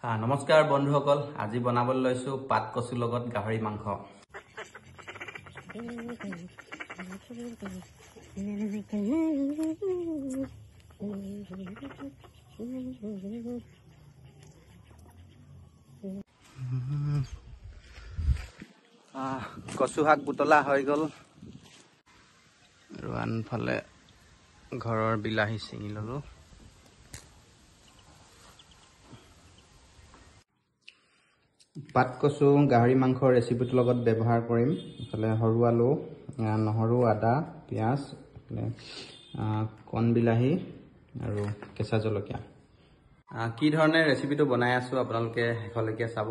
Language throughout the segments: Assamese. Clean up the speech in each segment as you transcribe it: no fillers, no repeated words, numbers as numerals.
নমস্কাৰ বন্ধুসকল, আজি বনাবলৈ লৈছো পাত কচুৰ লগত গাহৰি মাংস। কচু শাক বুটলা হৈ গ'ল আৰু আনফালে ঘৰৰ বিলাহী ছিঙি ললো। পাত কচু গাহৰি মাংসৰ ৰেচিপিটোৰ লগত ব্যৱহাৰ কৰিম ইফালে সৰু আলু, নহৰু, আদা, পিঁয়াজ, কণ বিলাহী আৰু কেঁচা জলকীয়া। কি ধৰণে ৰেচিপিটো বনাই আছো আপোনালোকে শেষলৈকে চাব।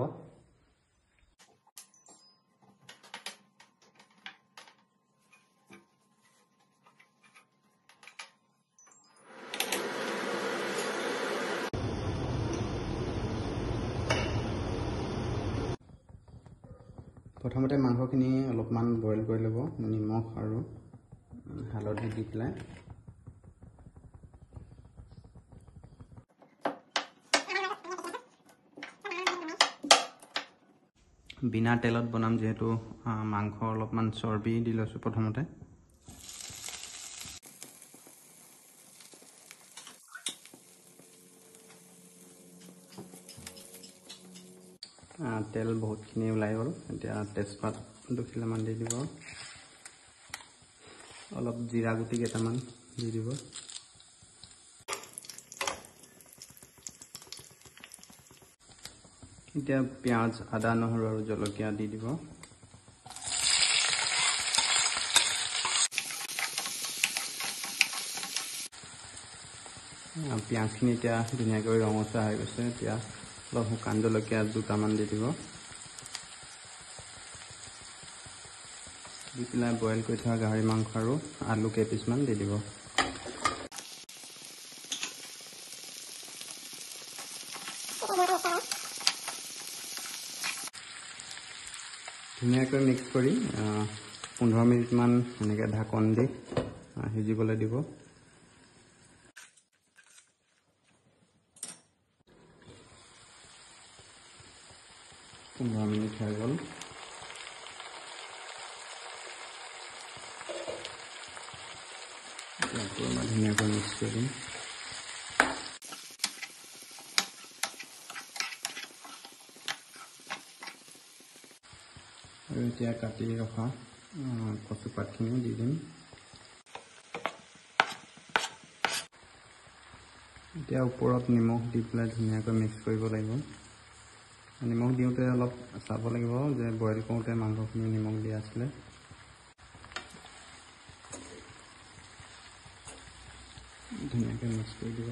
প্ৰথমতে মাংসখিনি অলপমান বইল কৰি ল'ব, নিমখ আৰু হালধি দি পেলাই। বিনা তেলত বনাম যিহেতু মাংস অলপমান চৰ্বি দি লৈছোঁ প্ৰথমতে। তেল বহুতখিনি ওলাই গ'ল, এতিয়া তেজপাত 2 কিলোমান দি দিব, অলপ জিৰা গুটি কেইটামান দি দিব, এতিয়া পিঁয়াজ, আদা, নহৰু আৰু জলকীয়া দি দিব। পিঁয়াজখিনি এতিয়া ধুনীয়াকৈ ৰঙচুৱা হৈ গৈছে, এতিয়া অলপ শুকান জলকীয়া 2টামান দি দিব, দি পেলাই বইল কৰি থোৱা গাহৰি মাংস আৰু আলু কেইপিচমান দি দিব। ধুনীয়াকৈ মিক্স কৰি 15 মিনিটমান এনেকৈ ঢাকন দি সিজিবলৈ দিব। মিনিট হৈ গ'ল। ধুনীয়াকৈ মিক্স কৰি দিম। আৰু এতিয়া কাটি ৰখা কচু পাতখিনি দি দিম। এতিয়া ওপৰত নিমখ দি পেলাই ধুনীয়াকৈ মিক্স কৰিব লাগিব। নিমখ দিওঁতে অলপ চাব লাগিব যে বইল কৰোঁতে মাংসখিনি নিমখ দিয়া আছিলে। ধুনীয়াকৈ মিক্স কৰি দিব।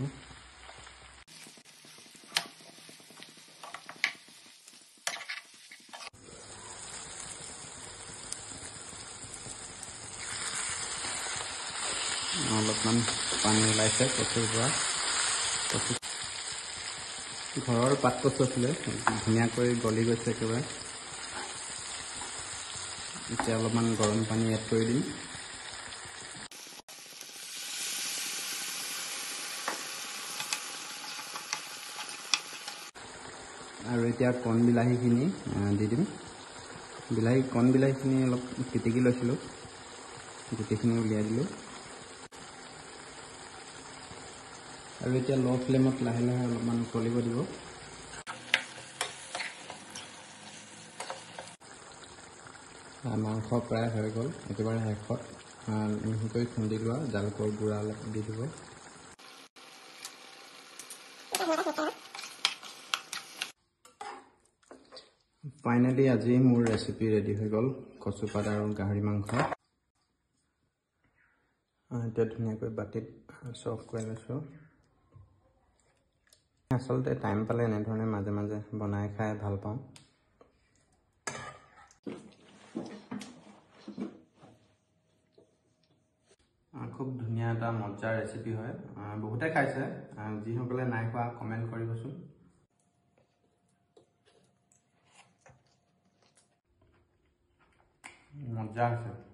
অলপমান পানী ওলাইছে কচুৰ পৰা। ঘৰৰ পাত কচু আছিলে, ধুনীয়াকৈ গলি গৈছে একেবাৰে। এতিয়া অলপমান গৰম পানী এড কৰি দিম। আৰু এতিয়া কণ বিলাহীখিনি দি দিম। কণ বিলাহীখিনি অলপ পিটিকি লৈছিলোঁ, গুটিখিনি উলিয়াই দিলোঁ। আৰু এতিয়া ল' ফ্লেমত লাহে লাহে অলপমান উতলিব দিব। মাংস প্ৰায় হৈ গ'ল, একেবাৰে শেষত মিহিকৈ খুন্দি লোৱা জালুকৰ গুড়া অলপ দি দিব। ফাইনেলি আজি মোৰ ৰেচিপি ৰেডি হৈ গ'ল, কচুপাত আৰু গাহৰি মাংস। এতিয়া ধুনীয়াকৈ বাতিত চাৰ্ভ কৰি লৈছোঁ। আচলতে টাইম পালে এনেধৰণে মাজে মাজে বনাই খাই ভাল পাওঁ। খুব ধুনীয়া এটা মজাৰ ৰেচিপি হয়, বহুতে খাইছে। যিসকলে নাই খোৱা কমেণ্ট কৰিবচোন। মজা হৈছে।